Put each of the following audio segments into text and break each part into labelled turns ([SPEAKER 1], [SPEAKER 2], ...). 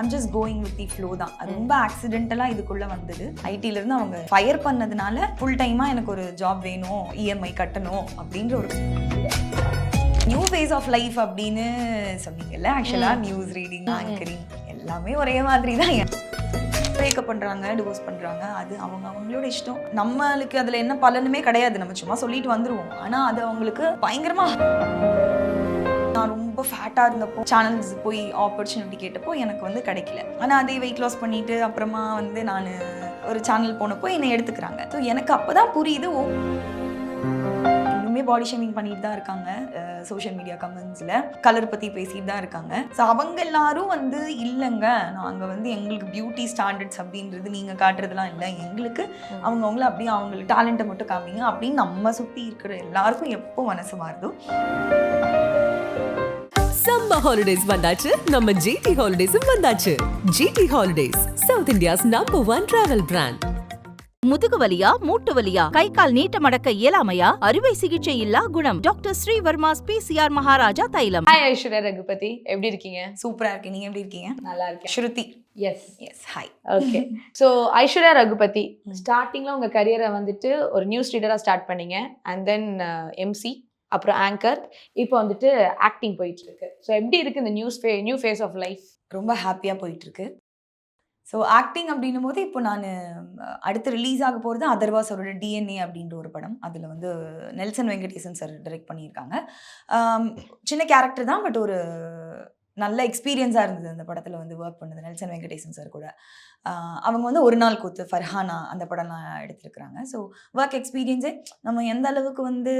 [SPEAKER 1] I'm just going with the flow தான். அது ரொம்ப ஆக்சிடென்டலா இதுக்குள்ள வந்தது. ஐடில இருந்து அவங்க ஃபயர் பண்ணதுனால ஃபுல் டைமா எனக்கு ஒரு ஜாப் வேணும், இஎம்ஐ கட்டணும் அப்படின்ற ஒரு நியூ ஃபேஸ் ஆஃப் லைஃப் அப்படின்னு சொன்னீங்கல்ல. ஆக்சுவலா நியூஸ் ரீடிங், ஆங்கரிங் எல்லாமே ஒரே மாதிரி தான். பிரேக்கப் பண்றாங்க, டிவோர்ஸ் பண்றாங்க, அது அவங்களோட இஷ்டம். நம்மளுக்கு அதுல என்ன பலனுமே கிடையாது. நம்ம சும்மா சொல்லிட்டு வந்துருவோம். ஆனா அது அவங்களுக்கு பயங்கரமா. நான் ரொம்ப ஃபேட்டாக இருந்தப்போ சேனல்ஸ் போய் ஆப்பர்ச்சுனிட்டி கேட்டப்போ எனக்கு வந்து கிடைக்கல. ஆனால் அதே வெயிட் லாஸ் பண்ணிட்டு அப்புறமா வந்து நான் ஒரு சேனல் போனப்போ என்னை எடுத்துக்கிறாங்க. ஸோ எனக்கு அப்போ தான் புரியுது, இன்னுமே பாடி ஷேமிங் பண்ணிட்டு தான் இருக்காங்க. சோஷியல் மீடியா கமெண்ட்ஸில் கலர் பற்றி பேசிட்டு தான் இருக்காங்க. ஸோ அவங்க எல்லாரும் வந்து இல்லைங்க, நாங்கள் வந்து எங்களுக்கு பியூட்டி ஸ்டாண்டர்ட்ஸ் அப்படின்றது நீங்கள் காட்டுறதுலாம் இல்லை, எங்களுக்கு அவங்கவுங்கள அப்படியே அவங்களுக்கு டேலண்ட்டை மட்டும் காமிங்க அப்படின்னு நம்ம சுற்றி இருக்கிற எல்லாருக்கும் எப்போ மனசு மாறுதோ.
[SPEAKER 2] சம்மர் ஹாலிடேஸ் வந்தாச்சு, நம்ம ஜிடி ஹாலிடேஸும் வந்தாச்சு. GT holidays, South India's number 1 travel brand.
[SPEAKER 3] முதுகு வலியா, மூட்டு வலியா, கை கால் நீட்ட மடக்க இயலாமையா, அறுவை சிகிச்சை இல்லா குணம். டாக்டர் ஸ்ரீவர்மாஸ் PCR மகாராஜா தைலம்.
[SPEAKER 4] ஹாய் ஐஸ்வர்யா ரகுபதி, எப்படி இருக்கீங்க?
[SPEAKER 1] சூப்பரா இருக்கேன். நீங்க எப்படி இருக்கீங்க?
[SPEAKER 4] நல்லா இருக்கேன்.
[SPEAKER 1] Shruti.
[SPEAKER 4] Yes
[SPEAKER 1] yes, hi.
[SPEAKER 4] Okay. So Aishwarya Raghupathi, ஸ்டார்டிங்ல உங்க கரியரை வந்துட்டு ஒரு நியூஸ் ரீடரா ஸ்டார்ட் பண்ணீங்க, அண்ட் தென் எம்சி, அப்புறம் ஆங்கர், இப்போ வந்துட்டு ஆக்டிங் போயிட்டு இருக்கு. ஸோ எப்படி இருக்கு இந்த நியூ ஃபேஸ் ஆஃப் லைஃப்?
[SPEAKER 1] ரொம்ப ஹாப்பியாக போயிட்டு இருக்கு. ஸோ ஆக்டிங் அப்படின்னும் போது இப்போ நான் அடுத்து ரிலீஸ் ஆக போகிறது அதர்வா சாரோட DNA அப்படின்ற ஒரு படம். அதில் வந்து நெல்சன் வெங்கடேசன் சார் டைரக்ட் பண்ணியிருக்காங்க. சின்ன கேரக்டர் தான், பட் ஒரு நல்ல எக்ஸ்பீரியன்ஸாக இருந்தது அந்த படத்தில் வந்து ஒர்க் பண்ணது நெல்சன் வெங்கடேசன் சார் கூட. அவங்க வந்து ஒரு நாள் கூத்து, ஃபர்ஹானா அந்த படம்லாம் எடுத்திருக்கிறாங்க. ஸோ ஒர்க் எக்ஸ்பீரியன்ஸே நம்ம எந்த அளவுக்கு வந்து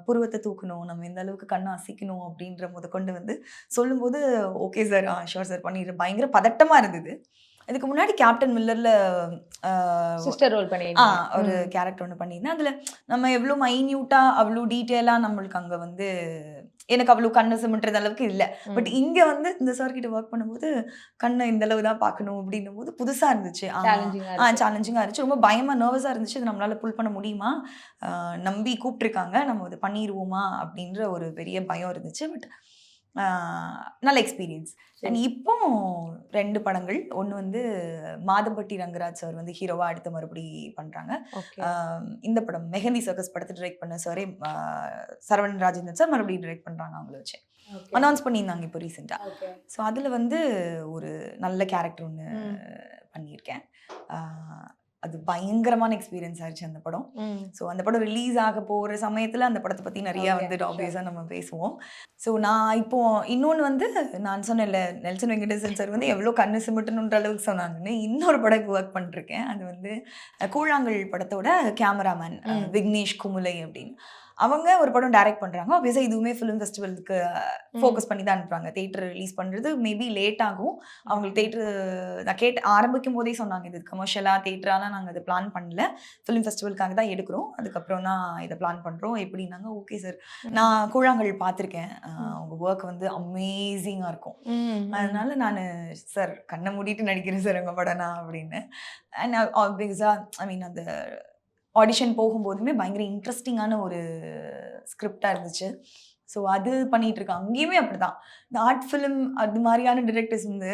[SPEAKER 1] புருவத்தை தூக்கணும், நம்ம எந்த அளவுக்கு கண்ணை அசைக்கணும் அப்படின்ற கொண்டு வந்து சொல்லும்போது ஓகே சார், ஷோர் சார் பண்ணிடுற பயங்கர பதட்டமாக இருந்தது. இதுக்கு முன்னாடி கேப்டன் மில்லர்ல
[SPEAKER 4] சிஸ்டர் ரோல் பண்ணி
[SPEAKER 1] ஒரு கேரக்டர் ஒன்று பண்ணியிருந்தேன். அதில் நம்ம எவ்வளோ மைன்யூட்டாக அவ்வளோ டீட்டெயிலாக நம்மளுக்கு அங்கே வந்து எனக்கு அவ்வளோ கண்ணை சிமிட்டுறது அளவுக்கு இல்லை. பட் இங்கே வந்து இந்த சார் கிட்ட ஒர்க் பண்ணும்போது கண்ணை இந்த அளவு தான் பார்க்கணும் அப்படின்னும் போது புதுசாக இருந்துச்சு. சேலஞ்சிங்காக இருந்துச்சு. ரொம்ப பயமாக நர்வஸாக இருந்துச்சு. இது நம்மளால் புல் பண்ண முடியுமா, நம்பி கூப்பிட்ருக்காங்க, நம்ம இது பண்ணிடுவோமா அப்படின்ற ஒரு பெரிய பயம் இருந்துச்சு. பட் நல்ல எக்ஸ்பீரியன்ஸ். அண்ட் இப்போ 2 படங்கள். ஒன்று வந்து மாதம்பட்டி ரங்கராஜ் சார் வந்து ஹீரோவா அடுத்த மறுபடி பண்றாங்க. இந்த படம் மெஹந்தி சர்க்கஸ் படத்தை டிரெக்ட் பண்ண சாரே சரவணன் ராஜேந்திரன் சார் மறுபடியும் டிரெக்ட் பண்றாங்க. அவங்கள வச்சு அனௌன்ஸ் பண்ணியிருந்தாங்க இப்போ ரீசெண்டா. ஸோ அதில் வந்து ஒரு நல்ல கேரக்டர் ஒன்று பண்ணியிருக்கேன். அது பயங்கரமான எக்ஸ்பீரியன்ஸ் ஆயிடுச்சு அந்த படம். ஸோ அந்த படம் ரிலீஸ் ஆக போகிற சமயத்தில் அந்த படத்தை பற்றி நிறையா வந்து ஆப்வியஸாக நம்ம பேசுவோம். ஸோ நான் இப்போ இன்னொன்று வந்து நான் சொன்னேன்ல, நெல்சன் வெங்கடேசன் சார் வந்து எவ்வளோ கண்ணு சிமிட்டணுன்ற அளவுக்கு சொன்னாங்கன்னு, இன்னொரு படம் இப்போ ஒர்க் பண்ணிருக்கேன். அது வந்து கூழாங்கல் படத்தோட கேமராமேன் விக்னேஷ் குமுலை அப்படின்னு. அவங்க ஒரு படம் டைரக்ட் பண்ணுறாங்க. ஆப்வியஸாக இதுவுமே ஃபிலிம் ஃபெஸ்டிவலுக்கு ஃபோக்கஸ் பண்ணி தான் அனுப்புகிறாங்க. தேட்டர் ரிலீஸ் பண்ணுறது மேபி லேட் ஆகும். அவங்களுக்கு தேட்டரு நான் ஆரம்பிக்கும் போதே சொன்னாங்க, இது கமர்ஷியலாக தேட்டராலாம் நாங்கள் அதை பிளான் பண்ணல, ஃபிலிம் ஃபெஸ்டிவலுக்காக தான் எடுக்கிறோம், அதுக்கப்புறம் தான் இதை பிளான் பண்ணுறோம் எப்படின்னாங்க. ஓகே சார், நான் கூழாங்கல் பார்த்துருக்கேன், அவங்க ஒர்க் வந்து அமேசிங்காக இருக்கும். அதனால நான் சார் கண்ணை மூடிட்டு நடிக்கிறேன் சார் உங்கள் படம்னா அப்படின்னு. அண்ட் ஆப்வியஸாக ஐ மீன் அந்த ஆடிஷன் போகும்போதுமே பயங்கர இன்ட்ரெஸ்டிங்கான ஒரு ஸ்கிரிப்டாக இருந்துச்சு. ஸோ அது பண்ணிகிட்டு இருக்கேன். அங்கேயுமே அப்படி தான். இந்த ஆர்ட் ஃபிலிம் அது மாதிரியான டிரெக்டர்ஸ் வந்து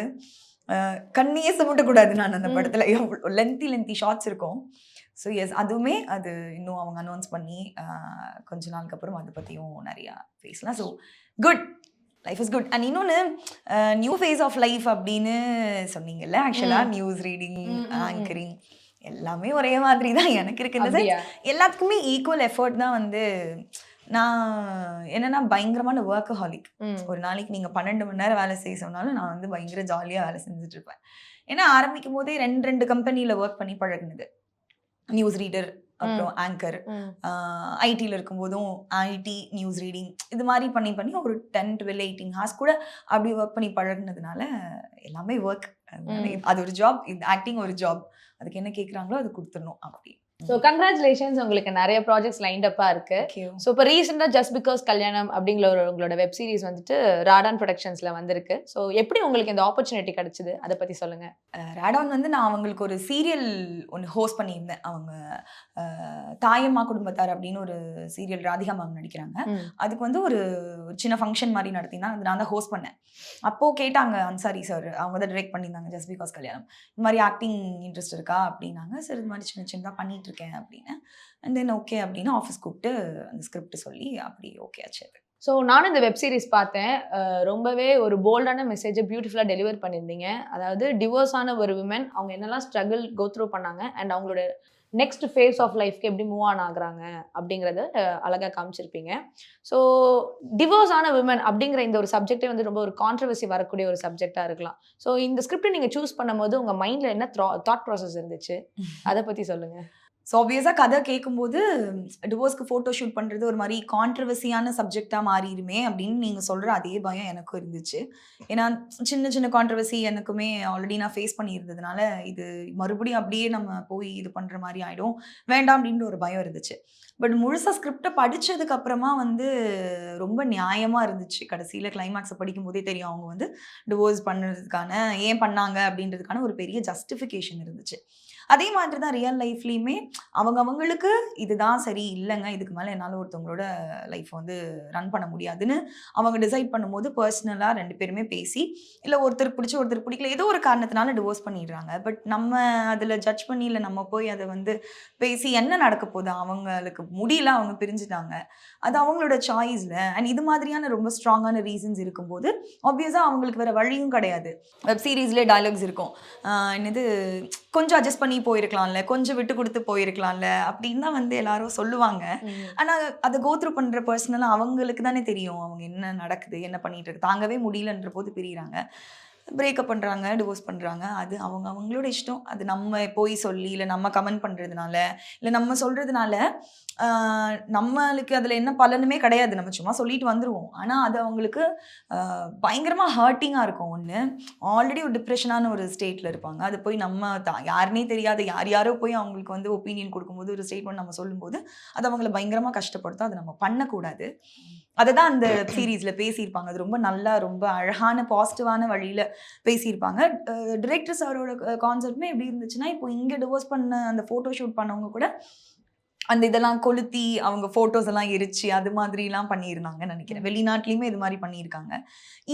[SPEAKER 1] கண்ணையே சுமட்டக்கூடாது. நான் அந்த படத்தில் எவ்வளோ லென்த்தி ஷார்ட்ஸ் இருக்கும். ஸோ எஸ், அதுவுமே அது இன்னும் அவங்க அனௌன்ஸ் பண்ணி கொஞ்ச நாளுக்கு அப்புறம் அதை பற்றியும் நிறையா பேசலாம். So good, life is good. And இன்னொன்று நியூ ஃபேஸ் ஆஃப் லைஃப் அப்படின்னு சொன்னீங்கல்ல. ஆக்சுவலாக நியூஸ் ரீடிங், ஆங்கரிங் எல்லாமே ஒரே மாதிரி தான் எனக்கு இருக்குது. எல்லாத்துக்குமே ஈக்குவல் எஃபர்ட் தான். வந்து நான் என்னன்னா பயங்கரமான ஒர்க்கஹாலிக். ஒரு நாளைக்கு நீங்கள் 12 மணி நேரம் வேலை செய்ய சொன்னாலும் நான் வந்து பயங்கர ஜாலியாக வேலை செஞ்சுட்டு இருப்பேன். ஏன்னா ஆரம்பிக்கும் போதே 2 கம்பெனியில் ஒர்க் பண்ணி பழகினது. நியூஸ் ரீடர், அப்புறம் ஆங்கர். ஐடியில் இருக்கும்போதும் ஐடி, நியூஸ் ரீடிங், இது மாதிரி பண்ணி ஒரு 10, 12, 18 ஹார்ஸ் கூட அப்படி ஒர்க் பண்ணி பழகினதுனால எல்லாமே ஒர்க். அது ஒரு ஜாப், இது ஆக்டிங் ஒரு ஜாப். அதுக்கு என்ன கேட்குறாங்களோ அது கொடுத்துடணும் அப்படி.
[SPEAKER 4] ஸோ கங்க்ராச்சுலேஷன்ஸ், உங்களுக்கு நிறைய ப்ராஜெக்ட்ஸ் லைண்ட் அப்பா இருக்கு. ஸோ இப்போ ரீசெண்டாக ஜஸ்ட் பிகாஸ் கல்யாணம் அப்படிங்கிற உங்களோட வெப் சீரிஸ் வந்துட்டு ராடான் ப்ரொடக்ஷன்ஸ்ல வந்திருக்கு. ஸோ எப்படி உங்களுக்கு இந்த ஆப்பர்ச்சுனிட்டி கிடைச்சது, அதை பத்தி சொல்லுங்க.
[SPEAKER 1] ராடான் வந்து நான் அவங்களுக்கு ஒரு சீரியல் ஒன்று ஹோஸ்ட் பண்ணியிருந்தேன். அவங்க தாயம்மா குடும்பத்தார் அப்படின்னு ஒரு சீரியல் ராதிகா மேம் நடிக்கிறாங்க. அதுக்கு வந்து ஒரு சின்ன ஃபங்க்ஷன் மாதிரி நடத்தினா அது நான் தான் ஹோஸ்ட் பண்ணேன். அப்போது கேட்டாங்க அன்சாரி சார், அவங்க தான் டிரெக்ட் பண்ணியிருந்தாங்க ஜஸ்ட் பிகாஸ் கல்யாணம், இந்த மாதிரி ஆக்டிங் இன்ட்ரெஸ்ட் இருக்கா அப்படின்னாங்க. சார் இது மாதிரி சின்ன சின்னதாக பண்ணிட்டு இருக்கேன் அப்படின்னு. அண்ட் தென் ஓகே அப்படின்னு ஆஃபீஸ் கூப்பிட்டு அந்த ஸ்கிரிப்ட் சொல்லி அப்படி ஓகே ஆச்சு.
[SPEAKER 4] ஸோ நானும் இந்த வெப் சீரிஸ் பார்த்தேன். ரொம்பவே ஒரு போல்டான மெசேஜை பியூட்டிஃபுல்லாக டெலிவர் பண்ணியிருந்தீங்க. அதாவது டிவோர்ஸ் ஆன ஒரு விமன் அவங்க என்னெல்லாம் ஸ்ட்ரகிள் கோ த்ரூ பண்ணாங்க அண்ட் அவங்களோட நெக்ஸ்ட் ஃபேஸ் ஆஃப் லைஃப்க்கு எப்படி மூவ் ஆன் ஆகுறாங்க அப்படிங்கிறத அழகாக காமிச்சிருப்பீங்க. ஸோ டிவோர்ஸ் ஆன விமன் அப்படிங்கிற இந்த ஒரு சப்ஜெக்டே வந்து ரொம்ப ஒரு கான்ட்ரவர்சி வரக்கூடிய ஒரு சப்ஜெக்டாக இருக்கலாம். ஸோ இந்த ஸ்கிரிப்டை நீங்கள் சூஸ் பண்ணும்போது உங்கள் மைண்டில் என்ன தாட் ப்ராசஸ் இருந்துச்சு, அதை பற்றி சொல்லுங்கள்.
[SPEAKER 1] ஸோ ஆப்வியஸாக கதை கேட்கும்போது டிவோர்ஸ்க்கு ஃபோட்டோ ஷூட் பண்ணுறது ஒரு மாதிரி கான்ட்ரவர்சியான சப்ஜெக்டாக மாறிடுமே அப்படின்னு நீங்கள் சொல்கிற அதே பயம் எனக்கும் இருந்துச்சு. ஏன்னா சின்ன சின்ன கான்ட்ரவர்சி எனக்குமே ஆல்ரெடி நான் ஃபேஸ் பண்ணியிருந்ததுனால இது மறுபடியும் அப்படியே நம்ம போய் இது பண்ணுற மாதிரி ஆகிடும், வேண்டாம் அப்படின்ற ஒரு பயம் இருந்துச்சு. பட் முழுசாக ஸ்கிரிப்டை படித்ததுக்கு அப்புறமா வந்து ரொம்ப நியாயமாக இருந்துச்சு. கடைசியில் கிளைமேக்ஸை படிக்கும் போதே தெரியும் அவங்க வந்து டிவோர்ஸ் பண்ணுறதுக்கான ஏன் பண்ணாங்க அப்படின்றதுக்கான ஒரு பெரிய ஜஸ்டிஃபிகேஷன் இருந்துச்சு. அதே மாதிரி தான் ரியல் லைஃப்லேயுமே அவங்களுக்கு இதுதான் சரி, இல்லைங்க இதுக்கு மேலே என்னால் ஒருத்தவங்களோட லைஃப் வந்து ரன் பண்ண முடியாதுன்னு அவங்க டிசைட் பண்ணும்போது பர்சனலாக 2 பேருமே பேசி, இல்லை ஒருத்தருக்கு பிடிச்சி ஒருத்தருக்கு பிடிக்கல ஏதோ ஒரு காரணத்தினால டிவோர்ஸ் பண்ணிடுறாங்க. பட் நம்ம அதில் ஜட்ஜ் பண்ணி இல்லை நம்ம போய் அதை வந்து பேசி என்ன நடக்க போகுது, அவங்களுக்கு முடியல அவங்க பிரிஞ்சுட்டாங்க, அது அவங்களோட சாய்ஸில். அண்ட் இது மாதிரியான ரொம்ப ஸ்ட்ராங்கான ரீசன்ஸ் இருக்கும்போது ஆப்வியஸாக அவங்களுக்கு வேறு வழியும் கிடையாது. வெப் சீரீஸ்லேயே டயலாக்ஸ் இருக்கும், என்னது கொஞ்சம் அட்ஜஸ்ட் பண்ணி போயிருக்கலாம்ல, கொஞ்சம் விட்டு கொடுத்து போயிருக்கலாம்ல அப்படின்னு தான் வந்து எல்லாரும் சொல்லுவாங்க. ஆனால் அதை கோத்ரூ பண்ணுற பர்சனலாக அவங்களுக்கு தானே தெரியும் அவங்க என்ன நடக்குது, என்ன பண்ணிட்டு இருக்கு, தாங்கவே முடியலன்ற போது பிரிகிறாங்க, பிரேக்கப் பண்ணுறாங்க, டிவோர்ஸ் பண்ணுறாங்க. அது அவங்களோட இஷ்டம். அது நம்ம போய் சொல்லி இல்லை நம்ம கமெண்ட் பண்ணுறதுனால இல்லை நம்ம சொல்கிறதுனால நம்மளுக்கு அதில் என்ன பலனுமே கிடையாது. நம்ம சும்மா சொல்லிட்டு வந்துடுவோம். ஆனால் அது அவங்களுக்கு பயங்கரமாக ஹர்ட்டிங்காக இருக்கும். ஒன்று ஆல்ரெடி ஒரு டிப்ரெஷனான ஒரு ஸ்டேட்டில் இருப்பாங்க. அது போய் நம்ம யாருனே தெரியாத யாரோ போய் அவங்களுக்கு வந்து ஒப்பீனியன் கொடுக்கும்போது ஒரு ஸ்டேட்மெண்ட் நம்ம சொல்லும்போது அது அவங்கள பயங்கரமாக கஷ்டப்படுத்தும். அதை நம்ம பண்ணக்கூடாது. அதை தான் அந்த சீரீஸில் பேசியிருப்பாங்க. அது ரொம்ப நல்லா ரொம்ப அழகான பாசிட்டிவான வழியில் பேசியிருப்பாங்க. டிரெக்டர் சாரோட கான்செப்ட்மே எப்படி இருந்துச்சுன்னா, இப்போ இங்கே டிவோர்ஸ் பண்ண அந்த ஃபோட்டோ ஷூட் பண்ணவங்க கூட அந்த இதெல்லாம் கொளுத்தி அவங்க ஃபோட்டோஸ் எல்லாம் எரிச்சு அது மாதிரிலாம் பண்ணியிருந்தாங்கன்னு நினைக்கிறேன். வெளிநாட்டிலையுமே இது மாதிரி பண்ணியிருக்காங்க.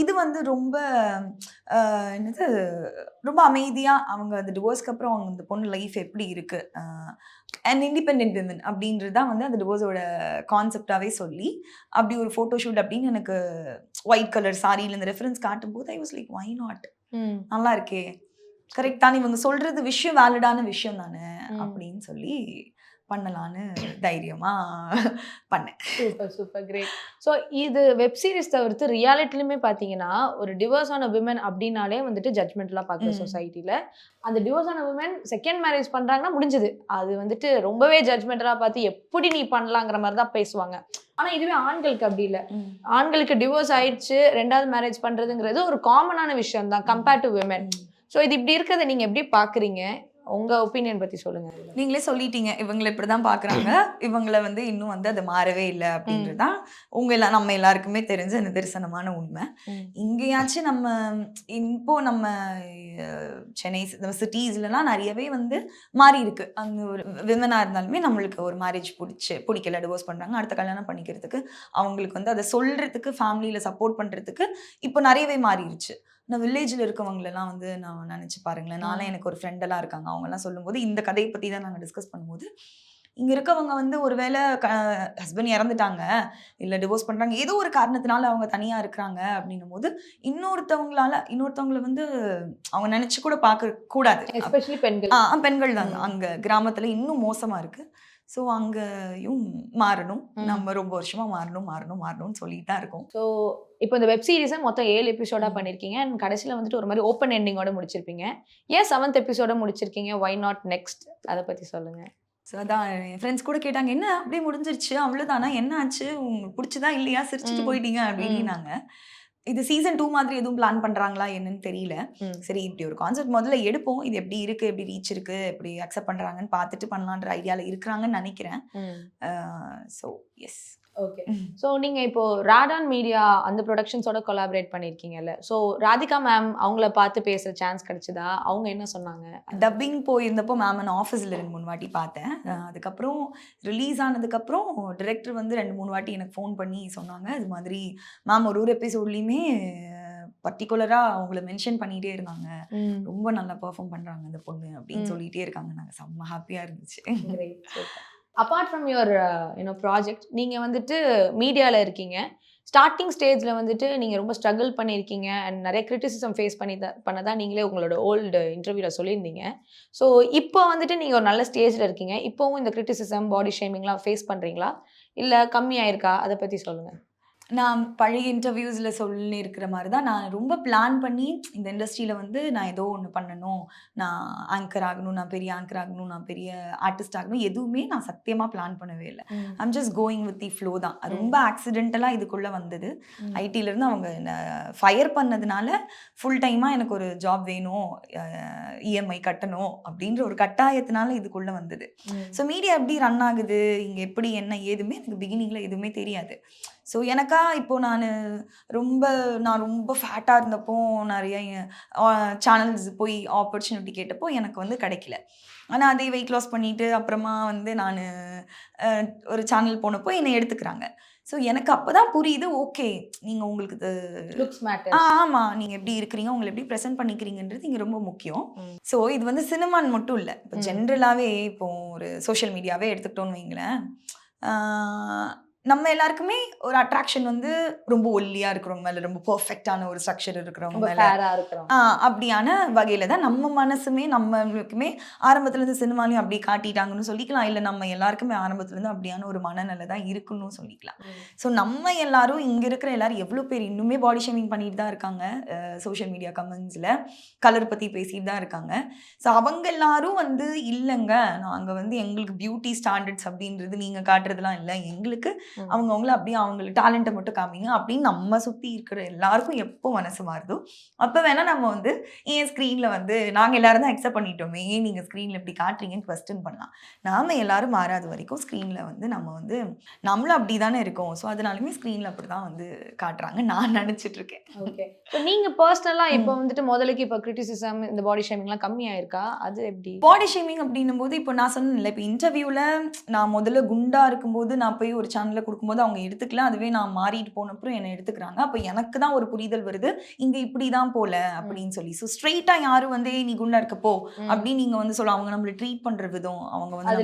[SPEAKER 1] இது வந்து ரொம்ப என்னது ரொம்ப அமைதியாக அவங்க அந்த டிவோர்ஸ்க்கு அப்புறம் அவங்க அந்த பொண்ணு லைஃப் எப்படி இருக்குது அண்ட் இண்டிபெண்ட் விமன் அப்படின்றது தான் வந்து அந்த டிவோர்ஸோட கான்செப்டாகவே சொல்லி அப்படி ஒரு ஃபோட்டோ ஷூட் அப்படின்னு எனக்கு ஒயிட் கலர் சாரியில் இந்த ரெஃபரன்ஸ் காட்டும்போது I was like why not, நல்லா இருக்கே, கரெக்ட் தானே, இவங்க சொல்கிறது விஷயம் வேலிடான விஷயம் தானே அப்படின்னு சொல்லி பண்ணலான்னு தைரியமா பண்ணேன்.
[SPEAKER 4] Super super great. ஸோ இது வெப் சீரிஸ் தவிர்த்து ரியாலிட்டிலுமே பார்த்தீங்கன்னா ஒரு டிவோர்ஸ் ஆன விமன் அப்படின்னாலே வந்துட்டு ஜட்மெண்ட்லாம் பார்க்குற சொசைட்டியில் அந்த டிவோர்ஸ் ஆன விமன் செகண்ட் மேரேஜ் பண்ணுறாங்கன்னா முடிஞ்சது, அது வந்துட்டு ரொம்பவே ஜட்மெண்டலாக பார்த்து எப்படி நீ பண்ணலாங்கிற மாதிரி தான் பேசுவாங்க. ஆனால் இதுவே ஆண்களுக்கு அப்படி இல்லை. ஆண்களுக்கு டிவோர்ஸ் ஆயிடுச்சு, 2வது மேரேஜ் பண்ணுறதுங்கிறது ஒரு காமனான விஷயம் தான் கம்பேர்ட் டு விமன். ஸோ இது இப்படி இருக்கிறத நீங்கள் எப்படி பார்க்குறீங்க, உங்க ஒப்பீனியன் பத்தி சொல்லுங்க.
[SPEAKER 1] நீங்களே சொல்லிட்டீங்க, இவங்களை இப்படிதான் பாக்குறாங்க, இவங்களை வந்து இன்னும் வந்து அது மாறவே இல்லை அப்படின்றதுதான் நம்ம எல்லாருக்குமே தெரிஞ்ச அந்த தரிசனமான உண்மை. இங்கேயாச்சும் நம்ம இப்போ நம்ம சென்னை சிட்டிஸ்லாம் நிறையவே வந்து மாறி இருக்கு. அங்கே ஒரு விமனா இருந்தாலுமே நம்மளுக்கு ஒரு மேரேஜ் பிடிக்கல, டிவோர்ஸ் பண்றாங்க, அடுத்த கல்யாணம் பண்ணிக்கிறதுக்கு அவங்களுக்கு வந்து அதை சொல்றதுக்கு ஃபேமிலியில சப்போர்ட் பண்றதுக்கு இப்போ நிறையவே மாறிடுச்சு. நான் வில்லேஜில் இருக்கவங்களெல்லாம் வந்து நான் நினச்சி பாருங்களேன், நானும் எனக்கு ஒரு ஃப்ரெண்டெல்லாம் இருக்காங்க, அவங்கெல்லாம் சொல்லும்போது இந்த கதையை பற்றி தான் நாங்கள் டிஸ்கஸ் பண்ணும்போது இங்கே இருக்கவங்க வந்து ஒரு வேளை ஹஸ்பண்ட் இறந்துட்டாங்க இல்லை டிவோர்ஸ் பண்ணுறாங்க, ஏதோ ஒரு காரணத்தினால அவங்க தனியாக இருக்கிறாங்க அப்படின்னும் போது இன்னொருத்தவங்களை வந்து அவங்க நினச்சி கூட பார்க்க கூடாது.
[SPEAKER 4] எஸ்பெஷலி
[SPEAKER 1] பெண்கள் தான் அங்கே கிராமத்தில் இன்னும் மோசமாக இருக்குது. ஸோ அங்கேயும் மாறணும், நம்ம ரொம்ப வருஷமாக மாறணும்னு சொல்லிட்டு தான் இருக்கோம்.
[SPEAKER 4] ஸோ இப்போ இந்த வெப் சீரிஸை மொத்தம் 7 எபிசோடாக பண்ணியிருக்கீங்க அண்ட் கடைசியில் வந்துட்டு ஒரு மாதிரி ஓப்பன் எண்டிங்கோட முடிச்சிருப்பீங்க. ஏன் 7th எபிசோட முடிச்சிருக்கீங்க, வை நாட் நெக்ஸ்ட், அதை பற்றி சொல்லுங்கள்.
[SPEAKER 1] ஸோ அதான் என் ஃப்ரெண்ட்ஸ் கூட கேட்டாங்க, என்ன அப்படியே முடிஞ்சிருச்சு அவ்வளோதானா, என்ன ஆச்சு, உங்களுக்கு பிடிச்சதா இல்லையா, சிரிச்சுட்டு போயிட்டீங்க அப்படின்னாங்க. இது சீசன் 2 மாதிரி எதுவும் பிளான் பண்றாங்களா என்னன்னு தெரியல. சரி இப்படி ஒரு கான்செப்ட் முதல்ல எடுப்போம். இது எப்படி இருக்கு, எப்படி ரீச் இருக்கு, எப்படி அக்செப்ட் பண்றாங்கன்னு பார்த்துட்டு பண்ணலான்ற ஐடியால இருக்கிறாங்கன்னு நினைக்கிறேன். So S.
[SPEAKER 4] ஓகே. ஸோ நீங்க இப்போ ராடான் மீடியா அந்த ப்ரொடக்ஷன்ஸோட கொலாபரேட் பண்ணியிருக்கீங்கல்ல. ஸோ ராதிகா மேம் அவங்கள பார்த்து பேசுற சான்ஸ் கிடைச்சதா? அவங்க என்ன சொன்னாங்க?
[SPEAKER 1] டப்பிங் போயிருந்தப்போ மேம் நான் ஆஃபீஸில் 2-3 வாட்டி பார்த்தேன். அதுக்கப்புறம் ரிலீஸ் ஆனதுக்கப்புறம் டிரெக்டர் வந்து 2-3 வாட்டி எனக்கு ஃபோன் பண்ணி சொன்னாங்க. இது மாதிரி மேம் ஒரு எபிசோட்லேயுமே பர்டிகுலராக அவங்கள மென்ஷன் பண்ணிகிட்டே இருந்தாங்க. ரொம்ப நல்லா பெர்ஃபார்ம் பண்ணுறாங்க அந்த பொண்ணு அப்படின்னு சொல்லிகிட்டே இருக்காங்க. நாங்கள் செம்ம ஹாப்பியாக இருந்துச்சு.
[SPEAKER 4] அப்பார்ட் ஃப்ரம் யுவர் ப்ராஜெக்ட், நீங்கள் வந்துட்டு மீடியாவில் இருக்கீங்க. ஸ்டார்டிங் ஸ்டேஜில் வந்துட்டு நீங்கள் ரொம்ப ஸ்ட்ரகிள் பண்ணியிருக்கீங்க அண்ட் நிறைய கிரிட்டிசிசம் ஃபேஸ் பண்ணதான் நீங்களே உங்களோட ஓல்டு இன்டர்வியூவில் சொல்லியிருந்தீங்க. ஸோ இப்போ வந்துட்டு நீங்கள் ஒரு நல்ல ஸ்டேஜில் இருக்கீங்க. இப்போவும் இந்த கிரிட்டிசிசம், பாடி ஷேமிங்லாம் ஃபேஸ் பண்ணுறீங்களா, இல்லை கம்மியாயிருக்கா? அதை பற்றி சொல்லுங்கள்.
[SPEAKER 1] நான் பழைய இன்டர்வியூஸில் சொல்லியிருக்கிற மாதிரி தான் நான் ரொம்ப பிளான் பண்ணி இந்த இண்டஸ்ட்ரியில் வந்து நான் ஏதோ ஒன்று பண்ணணும், நான் ஆங்கர் ஆகணும், நான் பெரிய ஆங்கர் ஆகணும், நான் பெரிய ஆர்டிஸ்ட் ஆகணும், எதுவுமே நான் சத்தியமாக பிளான் பண்ணவே இல்லை. I'm just going with the flow தான். ரொம்ப ஆக்சிடென்டலாக இதுக்குள்ளே வந்தது. ஐடியிலேருந்து அவங்க என்னை ஃபயர் பண்ணதுனால ஃபுல் டைமாக எனக்கு ஒரு ஜாப் வேணும், இஎம்ஐ கட்டணும் அப்படின்ற ஒரு கட்டாயத்தினால இதுக்குள்ளே வந்தது. ஸோ மீடியா எப்படி ரன் ஆகுது, இங்கே எப்படி என்ன ஏதுமே எனக்கு பிகினிங்கில் எதுவுமே தெரியாது. ஸோ எனக்கா இப்போது நான் ரொம்ப ஃபேட்டாக இருந்தப்போ நிறைய சேனல்ஸ் போய் ஆப்பர்ச்சுனிட்டி கேட்டப்போ எனக்கு வந்து கிடைக்கல. ஆனால் அதே வெயிட் லாஸ் பண்ணிவிட்டு அப்புறமா வந்து நான் ஒரு சேனல் போனப்போ என்னை எடுத்துக்கிறாங்க. ஸோ எனக்கு அப்போ தான் புரியுது, ஓகே நீங்கள் உங்களுக்கு ஆமாம் நீங்கள் எப்படி இருக்கிறீங்க, உங்களை எப்படி ப்ரெசென்ட் பண்ணிக்கிறீங்கன்றது இங்கே ரொம்ப முக்கியம். ஸோ இது வந்து சினிமான்னு மட்டும் இல்லை, இப்போ ஜென்ரலாகவே இப்போ ஒரு சோஷியல் மீடியாவே எடுத்துக்கிட்டோன்னு வைங்களேன். நம்ம எல்லாருக்குமே ஒரு அட்ராக்ஷன் வந்து ரொம்ப ஒல்லியா இருக்கிறவங்க மேல, ரொம்ப பெர்ஃபெக்டான ஒரு ஸ்ட்ரக்சர் இருக்கிறவங்க மேல, அப்படியான வகையில தான் நம்ம மனசுமே நம்மளுக்குமே ஆரம்பத்துல இருந்து சினிமாலையும் அப்படி காட்டிட்டாங்கன்னு சொல்லிக்கலாம். இல்லை நம்ம எல்லாருக்குமே ஆரம்பத்துல இருந்து அப்படியான ஒரு மனநிலை தான் இருக்குன்னு சொல்லிக்கலாம். ஸோ நம்ம எல்லாரும் இங்க இருக்கிற எல்லாரும் எவ்வளோ பேர் இன்னுமே பாடி ஷேமிங் பண்ணிட்டு தான் இருக்காங்க. சோஷியல் மீடியா கமெண்ட்ஸ்ல கலர் பத்தி பேசிட்டு தான் இருக்காங்க. ஸோ அவங்க எல்லாரும் வந்து இல்லைங்க, நாங்க வந்து எங்களுக்கு பியூட்டி ஸ்டாண்டர்ட்ஸ் அப்படின்றது நீங்க காட்டுறதுலாம் இல்லை, எங்களுக்கு அவங்கவுங்கள அப்படியே அவங்களுக்கு டேலண்ட்டை மட்டும் காமிங்க அப்படின்னு நம்ம சுற்றி இருக்கிற எல்லாருக்கும் எப்போ மனசு மாறுதோ அப்போ வேணால் நம்ம வந்து ஏன் ஸ்க்ரீனில் வந்து நாங்கள் எல்லாரும் தான் அக்செப்ட் பண்ணிட்டோமே, ஏன் நீங்கள் ஸ்க்ரீனில் இப்படி காட்டுறீங்கன்னு கொஸ்டின் பண்ணலாம். நாம் எல்லாரும் மாறாத வரைக்கும் ஸ்க்ரீனில் வந்து நம்ம வந்து நம்மளும் அப்படி தானே இருக்கோம். ஸோ அதனாலுமே ஸ்க்ரீனில் அப்படி தான் வந்து காட்டுறாங்க நான் நினச்சிட்டு இருக்கேன்.
[SPEAKER 4] ஓகே. ஸோ நீங்கள் பர்சனலாக இப்போ வந்துட்டு முதலுக்கு இப்போ கிரிட்டிசிசம் இந்த பாடி ஷேமிங்லாம் கம்மியாயிருக்கா? அது எப்படி?
[SPEAKER 1] பாடி ஷேமிங் அப்படின்னும் போது இப்போ நான் சொன்னேன்ல, இப்போ இன்டர்வியூவில் நான் முதல்ல குண்டாக இருக்கும்போது நான் போய் ஒரு சேனலில் கொடுக்கும்போது அவங்க எடுத்துக்கல, அதுவே நான் மாறிட்டு போனப்புறம் என்னை எடுத்துக்கிறாங்க. அப்போ எனக்கு தான் ஒரு புரிதல் வருது, இங்கே இப்படி தான் போல அப்படின்னு சொல்லி. ஸோ ஸ்ட்ரெயிட்டாக யாரும் வந்து நீ குண்டா இருக்கப்போ அப்படின்னு நீங்கள் வந்து சொல்ல, அவங்க நம்மளை ட்ரீட் பண்ணுற விதம், அவங்க வந்து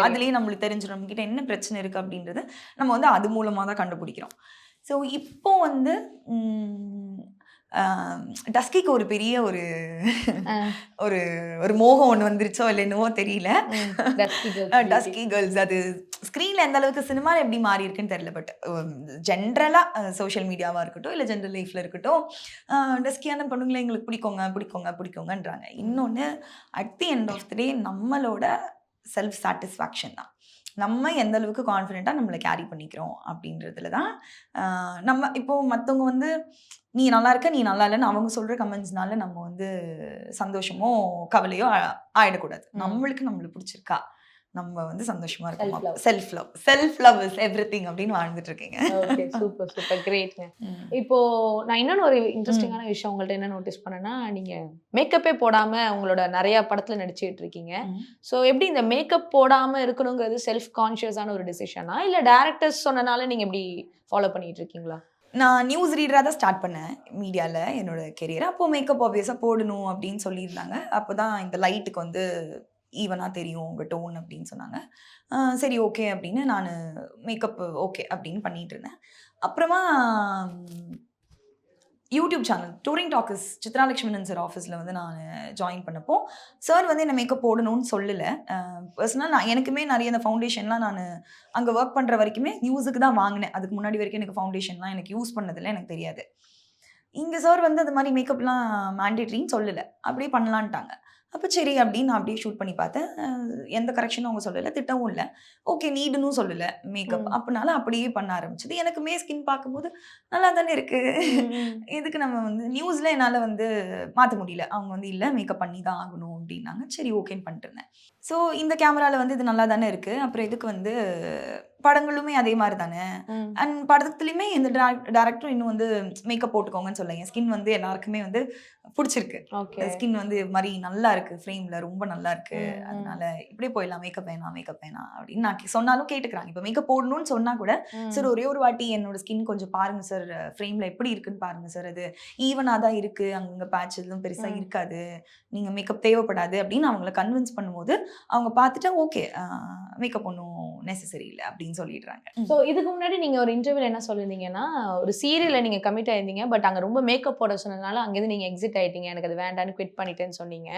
[SPEAKER 1] அதுலேயே நம்மளுக்கு தெரிஞ்சிடும் நம்ம கிட்ட என்ன பிரச்சனை இருக்குது அப்படின்றது நம்ம வந்து அது மூலமாக தான் கண்டுபிடிக்கிறோம். ஸோ இப்போ வந்து டஸ்கிக்கு ஒரு பெரிய ஒரு ஒரு ஒரு மோகம் ஒன்று வந்துருச்சோ இல்லை என்னவோ தெரியல. டஸ்கி கேர்ள்ஸ் அது ஸ்க்ரீனில் எந்த அளவுக்கு சினிமாவில் எப்படி மாறி இருக்குன்னு தெரியல. பட் ஜென்ரலாக சோஷியல் மீடியாவாக இருக்கட்டும் இல்லை ஜென்ரல் லைஃப்பில் இருக்கட்டும், டஸ்கியான பொண்ணுங்களை எங்களுக்கு பிடிக்குங்கன்றாங்க. இன்னொன்று at the end of the day நம்மளோட செல்ஃப் சாட்டிஸ்ஃபேக்ஷன் தான். நம்ம எந்த அளவுக்கு கான்ஃபிடென்ட்டாக நம்மளை கேரி பண்ணிக்கிறோம் அப்படின்றதுல தான் நம்ம இப்போது மற்றவங்க வந்து நீ நல்லா இருக்க நீ நல்லா இல்லைன்னு அவங்க சொல்கிற கமெண்ட்ஸ்னால நம்ம வந்து சந்தோஷமோ கவலையோ ஆயிடக்கூடாது. நம்மளுக்கு பிடிச்சிருக்கா, நம்ம வந்து சந்தோஷமா இருக்கோம். செல்ஃப் லவ் இஸ் எவ்ரிதிங் அப்படின்னு வாழ்ந்துட்டு இருக்கீங்க.
[SPEAKER 4] ஓகே, சூப்பர் சூப்பர் கிரேட்ங்க. இப்போ நான் இன்னொன்று ஒரு இன்ட்ரெஸ்டிங்கான விஷயம் உங்கள்ட்ட என்ன நோட்டீஸ் பண்ணேன்னா, நீங்க மேக்கப்பே போடாம உங்களோட நிறைய படத்துல நடிச்சுட்டு இருக்கீங்க. ஸோ எப்படி இந்த மேக்கப் போடாம இருக்கணுங்கிறது செல்ஃப் கான்ஷியஸான ஒரு டிசிஷனா, இல்லை டைரக்டர்ஸ் சொன்னனால நீங்க எப்படி ஃபாலோ பண்ணிட்டு இருக்கீங்களா?
[SPEAKER 1] நான் நியூஸ் ரீடராக தான் ஸ்டார்ட் பண்ணேன் மீடியாவில் என்னோட கெரியர். அப்போது மேக்கப் ஆப்வியஸாக போடணும் அப்படின்னு சொல்லியிருந்தாங்க. அப்போ தான் இந்த லைட்டுக்கு வந்து ஈவனாக தெரியும் உங்கள் டோன் அப்படின்னு சொன்னாங்க. சரி ஓகே அப்படின்னு நான் மேக்கப் ஓகே அப்படின்னு பண்ணிகிட்டு இருந்தேன். அப்புறமா YouTube channel Touring Talkies Chitra Lakshmanan sir ஆஃபீஸில் வந்து நான் ஜாயின் பண்ணப்போ சார் வந்து என்னை மேக்கப் போடணும்னு சொல்லலை. பர்சனலாக எனக்குமே நிறைய இந்த ஃபவுண்டேஷன்லாம் நான் அங்கே ஒர்க் பண்ணுற வரைக்குமே யூஸுக்கு தான் வாங்கினேன். அதுக்கு முன்னாடி வரைக்கும் எனக்கு ஃபவுண்டேஷன்லாம் எனக்கு யூஸ் பண்ணதில்லை, எனக்கு தெரியாது. இங்கே சார் வந்து அது மாதிரி மேக்கப்லாம் மேண்டேட்ரின்னு சொல்லலை. அப்படியே பண்ணலான்ட்டாங்க. அப்போ சரி அப்படின்னு நான் அப்படியே ஷூட் பண்ணி பார்த்தேன். எந்த கரெக்ஷனும் அவங்க சொல்லலை, திட்டவும் இல்லை, ஓகே நீடுன்னு சொல்லலை மேக்கப். அப்பனால அப்படியே பண்ண ஆரம்பிச்சது. எனக்குமே ஸ்கின் பார்க்கும்போது நல்லா தானே இருக்கு, இதுக்கு நம்ம வந்து நியூஸில் என்னால் வந்து மாற்ற முடியல. அவங்க வந்து இல்லை மேக்கப் பண்ணி தான் ஆகணும் அப்படின்னாங்க. சரி ஓகேன்னு பண்ணிட்டு இருந்தேன். ஸோ இந்த கேமராவில் வந்து இது நல்லா தானே இருக்குது, அப்புறம் இதுக்கு வந்து படங்களுமே அதே மாதிரி தானே, அண்ட் படத்துலையுமே இந்த டேரக்டரும் இன்னும் வந்து மேக்கப் போட்டுக்கோங்கன்னு சொல்லுங்க. ஸ்கின் வந்து எல்லாருக்குமே வந்து பிடிச்சிருக்கு, ஸ்கின் வந்து மாதிரி நல்லா இருக்கு, ஃப்ரேம்ல ரொம்ப நல்லா இருக்கு, அதனால இப்படியே போயிடலாம், மேக்கப் வேணாம் அப்படின்னு நான் சொன்னாலும் கேட்டுக்கிறாங்க. இப்போ மேக்கப் போடணும்னு சொன்னா கூட சார் ஒரே ஒரு வாட்டி என்னோட ஸ்கின் கொஞ்சம் பாருங்க சார், ஃப்ரேம்ல எப்படி இருக்குன்னு பாருங்க சார், அது ஈவனாக தான் இருக்கு, அங்கங்க பேட்ச் எதுவும் பெருசா இருக்காது, நீங்க மேக்கப் தேவைப்படாது அப்படின்னு அவங்கள கன்வின்ஸ் பண்ணும்போது அவங்க பார்த்துட்டு ஓகே மேக்கப் ஒன்றும் நெசசரி இல்லை அப்படின்னு சொல்லிடுறாங்க.
[SPEAKER 4] ஸோ இதுக்கு முன்னாடி நீங்கள் ஒரு இன்டர்வியூவில் என்ன சொல்லியிருந்தீங்கன்னா, ஒரு சீரியலில் நீங்கள் கமிட் ஆயிருந்தீங்க, பட் அங்கே ரொம்ப மேக்கப் போட சொன்னதுனால அங்கேருந்து நீங்கள் எக்ஸிட் ஆகிட்டீங்க, எனக்கு அது வேண்டான்னு குவிட் பண்ணிட்டேன்னு சொன்னீங்க.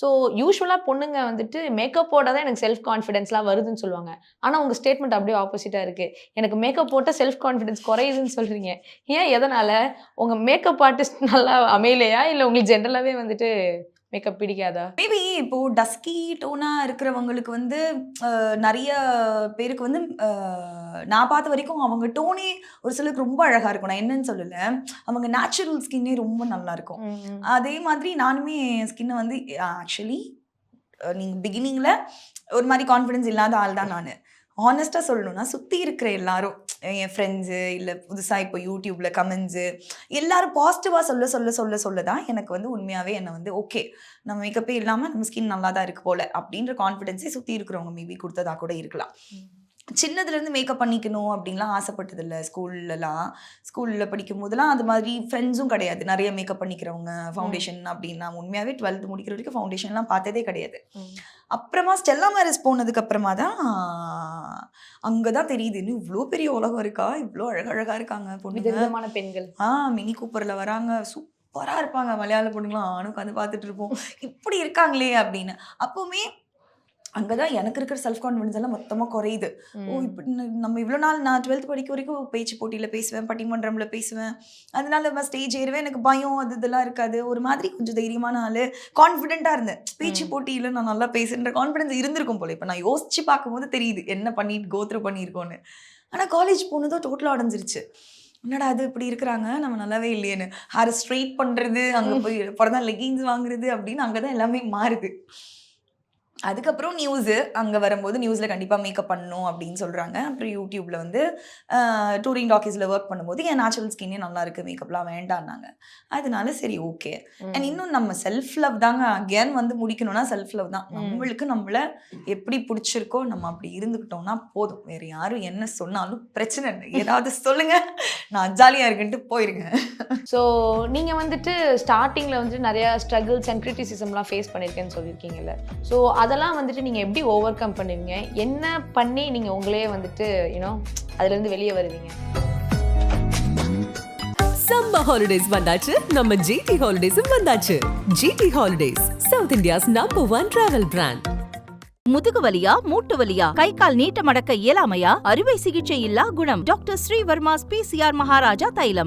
[SPEAKER 4] ஸோ யூஸ்வலாக பொண்ணுங்க வந்துட்டு மேக்கப் போட்டால் தான் எனக்கு செல்ஃப் கான்ஃபிடென்ஸ்லாம் வருதுன்னு சொல்லுவாங்க. ஆனால் உங்கள் ஸ்டேட்மெண்ட் அப்படியே ஆப்போசிட்டாக இருக்குது. எனக்கு மேக்கப் போட்டால் செல்ஃப் கான்ஃபிடென்ஸ் குறையுதுன்னு சொல்கிறீங்க. ஏன், எதனால்? உங்கள் மேக்கப் ஆர்டிஸ்ட் நல்லா அமையலையா, இல்லை உங்களுக்கு ஜென்ரலாகவே வந்துட்டு மேக்கப் பிடிக்காதா?
[SPEAKER 1] மேபி இப்போ டஸ்கி டோனா இருக்கிறவங்களுக்கு வந்து நிறைய பேருக்கு வந்து நான் பார்த்த வரைக்கும் அவங்க டோனே ஒரு சிலருக்கு ரொம்ப அழகா இருக்கும். நான் என்னன்னு சொல்லலை, அவங்க நேச்சுரல் ஸ்கின்னே ரொம்ப நல்லா இருக்கும். அதே மாதிரி நானுமே ஸ்கின்னை வந்து ஆக்சுவலி நீங்க பிகினிங்ல ஒரு மாதிரி கான்ஃபிடன்ஸ் இல்லாத ஆள் தான் நான். ஹானஸ்ட்டாக சொல்லணும்னா சுற்றி இருக்கிற எல்லாரும், என் ஃப்ரெண்ட்ஸு இல்லை புதுசாக இப்போ யூடியூப்பில் கமெண்ட்ஸு எல்லாரும் பாசிட்டிவாக சொல்ல தான் எனக்கு வந்து உண்மையாகவே என்னை வந்து ஓகே நம்ம மேக்கப்பே இல்லாமல் நம்ம ஸ்கின் நல்லா தான் இருக்கு போல் அப்படின்ற கான்ஃபிடென்ஸே சுற்றி இருக்கிறவங்க மேபி கொடுத்ததா கூட இருக்கலாம். சின்னதுலேருந்து மேக்கப் பண்ணிக்கணும் அப்படின்லாம் ஆசைப்பட்டதில்லை. ஸ்கூலில் படிக்கும் போதெல்லாம் அது மாதிரி ஃப்ரெண்ட்ஸும் கிடையாது நிறைய மேக்கப் பண்ணிக்கிறவங்க. ஃபவுண்டேஷன் அப்படின்னா உண்மையாகவே 12th முடிக்கிற வரைக்கும் ஃபவுண்டேஷன்லாம் பார்த்ததே கிடையாது. அப்புறமா ஸ்டெல்லா மேரேஜ் போனதுக்கு அப்புறமா தான் அங்கே தான் தெரியுது, இன்னும் இவ்வளோ பெரிய உலகம் இருக்கா, இவ்வளோ அழகழகாக இருக்காங்க
[SPEAKER 4] விதமான பெண்கள்.
[SPEAKER 1] மினி கூப்பரில் வராங்க, சூப்பராக இருப்பாங்க மலையாள பொண்ணுங்களாம். ஆணும் உட்காந்து பார்த்துட்டு இருப்போம், இப்படி இருக்காங்களே அப்படின்னு. அப்போவுமே அங்கதான் எனக்கு இருக்கிற செல்ஃப் கான்ஃபிடன்ஸ் எல்லாம் மொத்தமா குறையுது. இப்படி நம்ம இவ்வளோ நாள் நான் 12th படிக்க வரைக்கும் பேச்சு போட்டியில பேசுவேன், பட்டிமன்றம்ல பேசுவேன், அதனால ஸ்டேஜ் ஏறுவேன், எனக்கு பயம் அது இதெல்லாம் இருக்காது, ஒரு மாதிரி கொஞ்சம் தைரியமான ஆளு, கான்ஃபிடென்ட்டா இருந்தேன். பேச்சு போட்டியில நான் நல்லா பேசுன்ற கான்ஃபிடன்ஸ் இருந்திருக்கும் போல. இப்போ நான் யோசிச்சு பார்க்கும்போது தெரியுது என்ன பண்ணிட்டு கோத்ரூ பண்ணியிருக்கோன்னு. ஆனா காலேஜ் போனதோ டோட்டலாக உடஞ்சிருச்சு. என்னடா அது இப்படி இருக்கிறாங்க, நம்ம நல்லாவே இல்லையேன்னு. ஹேர் ஸ்ட்ரெயிட் பண்றது, அங்க போய் பிறந்தா லெகின்ஸ் வாங்குறது அப்படின்னு அங்கதான் எல்லாமே மாறுது. அதுக்கப்புறம் நியூஸு அங்கே வரும்போது நியூஸில் கண்டிப்பாக மேக்கப் பண்ணணும் அப்படின்னு சொல்கிறாங்க. அப்புறம் யூடியூப்பில் வந்து டூரிங் டாக்கீஸில் ஒர்க் பண்ணும்போது என் நேச்சுரல் ஸ்கின்னே நல்லா இருக்குது, மேக்கப்லாம் வேண்டான்னாங்க. அதனால சரி ஓகே. அண்ட் இன்னும் நம்ம செல்ஃப் லவ் தாங்க அகேன் வந்து முடிக்கணும்னா செல்ஃப் லவ் தான். நம்மளுக்கு நம்மளை எப்படி பிடிச்சிருக்கோ நம்ம அப்படி இருந்துக்கிட்டோம்னா போதும். வேறு யாரும் என்ன சொன்னாலும் பிரச்சனை இல்லை, ஏதாவது சொல்லுங்கள் நான் ஜாலியாக இருக்குன்ட்டு போயிருங்க.
[SPEAKER 4] ஸோ நீங்கள் வந்துட்டு ஸ்டார்டிங்கில் வந்துட்டு நிறையா ஸ்ட்ரகிள்ஸ் அண்ட் கிரிட்டிசிசம்லாம் ஃபேஸ் பண்ணியிருக்கேன்னு சொல்லியிருக்கீங்கல்ல. ஸோ அதெல்லாம் வந்துட்டு நீங்கள் எப்படி ஓவர் கம் பண்ணுவீங்க, என்ன பண்ணி நீங்கள் உங்களே வந்துட்டு அதுலேருந்து வெளியே வருவீங்க?
[SPEAKER 2] சம்மர் ஹாலிடேஸ் வந்தாச்சு, நம்ம ஜிடி ஹாலிடேஸும் வந்தாச்சு. GT holidays, South India's #1 travel brand.
[SPEAKER 3] முதுகு வலியா, மூட்டு வலியா, கை கால் நீட்ட மடக்க இயலாமையா, அறுவை சிகிச்சை இல்லா குணம். டாக்டர் ஸ்ரீவர்மாஸ் PCR மகாராஜா தைலம்.